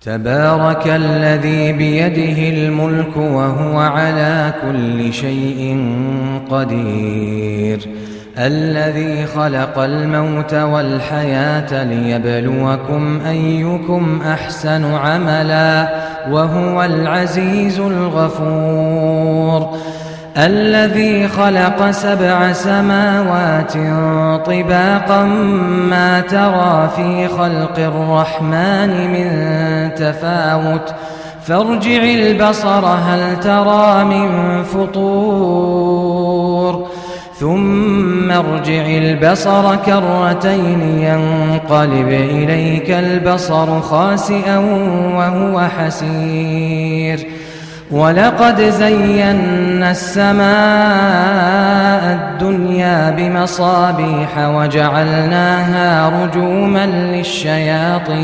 تبارك الذي بيده الملك وهو على كل شيء قدير الذي خلق الموت والحياة ليبلوكم أيكم أحسن عملا وهو العزيز الغفور الذي خلق 7 سماوات طباقا ما ترى في خلق الرحمن من تفاوت فارجع البصر هل ترى من فطور ثم ارجع البصر كرتين ينقلب إليك البصر خاسئا وهو حسير ولقد زينا السماء الدنيا بمصابيح وجعلناها رجوما للشياطين